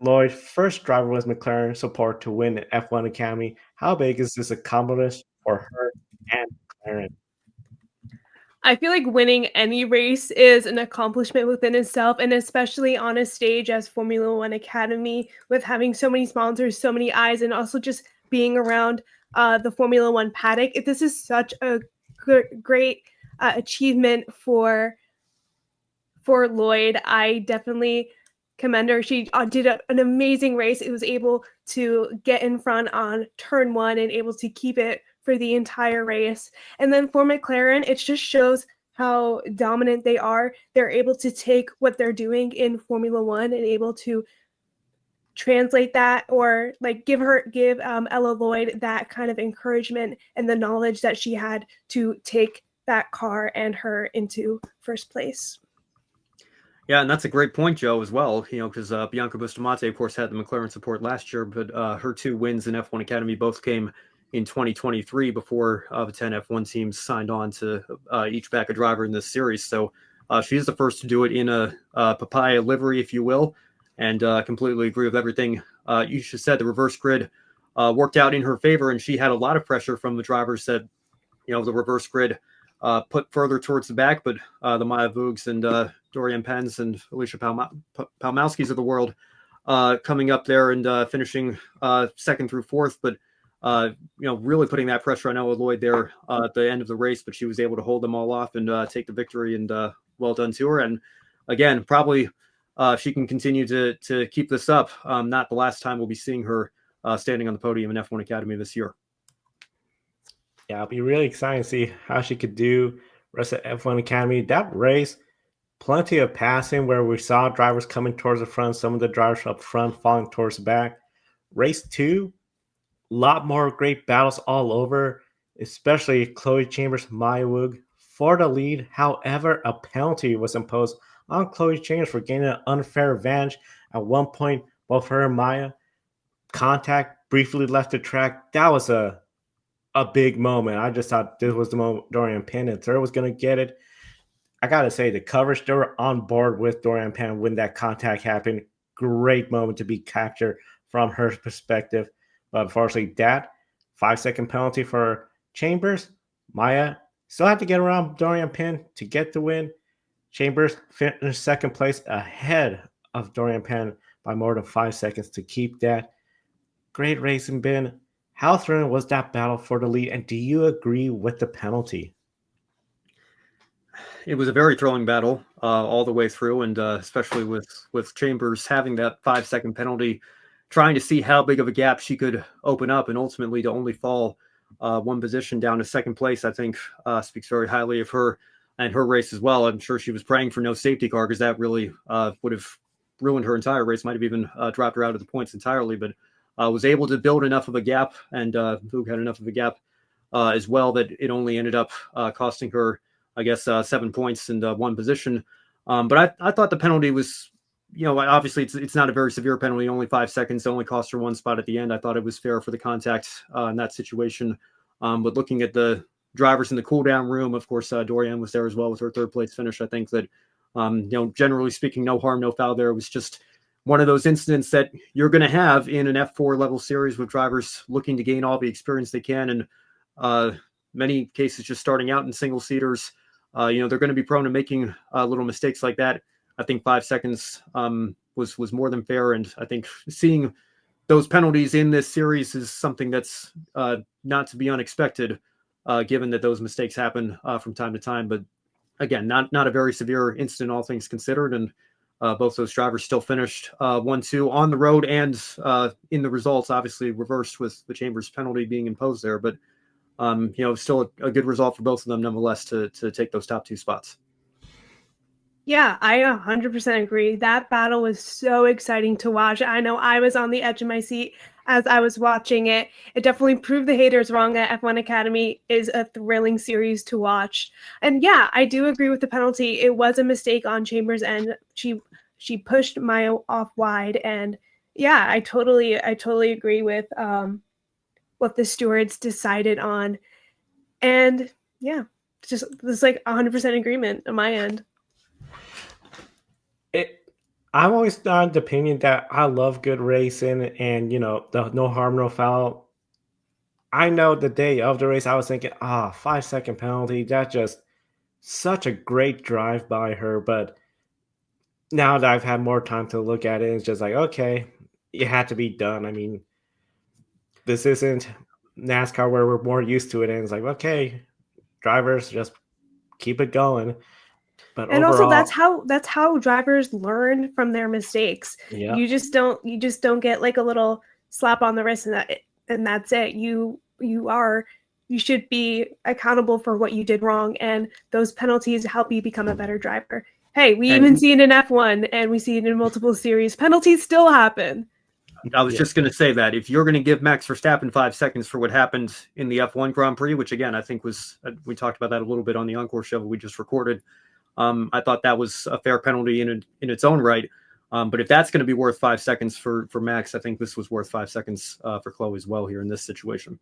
Lloyd, first driverless McLaren support to win the F1 Academy. How big is this accomplishment for her and McLaren? I feel like winning any race is an accomplishment within itself, and especially on a stage as Formula One Academy, with having so many sponsors, so many eyes, and also just being around the Formula One paddock. This is such a great achievement for Lloyd. I definitely commend her. She did an amazing race. It was able to get in front on turn one and able to keep it for the entire race. And then for McLaren, it just shows how dominant they are. They're able to take what they're doing in Formula One and able to translate that, or like give Ella Lloyd that kind of encouragement and the knowledge that she had to take that car and her into first place. Yeah, and that's a great point, Joe, as well. Because Bianca Bustamante, of course, had the McLaren support last year, but her two wins in F1 Academy both came in 2023 before the 10 F1 teams signed on to each back a driver in this series. So she is the first to do it in a papaya livery, if you will, and completely agree with everything you just said. The reverse grid worked out in her favor, and she had a lot of pressure from the drivers that, the reverse grid put further towards the back, but the Maya Weugs and Dorian Pens and Alicia Palmowskis of the world coming up there and finishing second through fourth, but really putting that pressure on Ella Lloyd there at the end of the race, but she was able to hold them all off and take the victory, and well done to her. And again, probably if she can continue to keep this up, not the last time we'll be seeing her standing on the podium in F1 Academy this year. Yeah, it'll be really exciting to see how she could do rest of F1 Academy. That race, plenty of passing where we saw drivers coming towards the front, some of the drivers up front falling towards the back. Race 2, a lot more great battles all over, especially Chloe Chambers, Maya Weug for the lead. However, a penalty was imposed on Chloe Chambers for gaining an unfair advantage. At one point, both her and Maya contact, briefly left the track. That was a big moment. I just thought this was the moment Dorian Penn and third was going to get it. I got to say, the coverage, they were on board with Dorian Penn when that contact happened. Great moment to be captured from her perspective. But unfortunately, that 5-second penalty for Chambers, Maya still had to get around Dorian Penn to get the win. Chambers finished second place ahead of Dorian Penn by more than 5 seconds to keep that. Great racing, Ben. How thrilling was that battle for the lead? And do you agree with the penalty? It was a very thrilling battle all the way through, and especially with Chambers having that 5-second penalty, trying to see how big of a gap she could open up, and ultimately to only fall one position down to second place, I think speaks very highly of her and her race as well. I'm sure she was praying for no safety car, because that really would have ruined her entire race, might have even dropped her out of the points entirely, but was able to build enough of a gap, and Vug had enough of a gap as well, that it only ended up costing her, I guess, 7 points and one position. But I thought the penalty was, obviously it's not a very severe penalty, only 5 seconds, only cost her one spot at the end. I thought it was fair for the contact in that situation. But looking at the drivers in the cool down room, of course, Dorian was there as well with her third place finish. I think that, generally speaking, no harm, no foul there. It was just one of those incidents that you're going to have in an F4 level series with drivers looking to gain all the experience they can. And many cases just starting out in single seaters, they're going to be prone to making little mistakes like that. I think 5 seconds was more than fair. And I think seeing those penalties in this series is something that's not to be unexpected, given that those mistakes happen from time to time. But again, not a very severe incident, all things considered. And both those drivers still finished 1-2 on the road, and in the results, obviously reversed with the Chambers penalty being imposed there. But still a good result for both of them, nonetheless, to take those top two spots. Yeah, I 100% agree. That battle was so exciting to watch. I know I was on the edge of my seat as I was watching it. It definitely proved the haters wrong that F1 Academy is a thrilling series to watch. And yeah, I do agree with the penalty. It was a mistake on Chambers' end. She pushed Maya off wide, and yeah, I totally agree with what the stewards decided on. And yeah, just like 100% agreement on my end. I'm always on the opinion that I love good racing and, the no harm, no foul. I know the day of the race, I was thinking, 5 second penalty. That's just such a great drive by her. But now that I've had more time to look at it, it's just like, okay, it had to be done. I mean, this isn't NASCAR where we're more used to it. And it's like, okay, drivers just keep it going. But And also that's overall, how drivers learn from their mistakes. yeah. You just don't get like a little slap on the wrist and that's it. You should be accountable for what you did wrong, and those penalties help you become a better driver. Hey, we even And see it in F1 and we see it in multiple series. Penalties still happen. I was Yeah. just going to say that if you're going to give Max Verstappen 5 seconds for what happened in the F1 Grand Prix, which again, I think was, we talked about that a little bit on the Encore show we just recorded. I thought that was a fair penalty in its own right. But if that's going to be worth 5 seconds for Max, I think this was worth 5 seconds for Chloe as well here in this situation.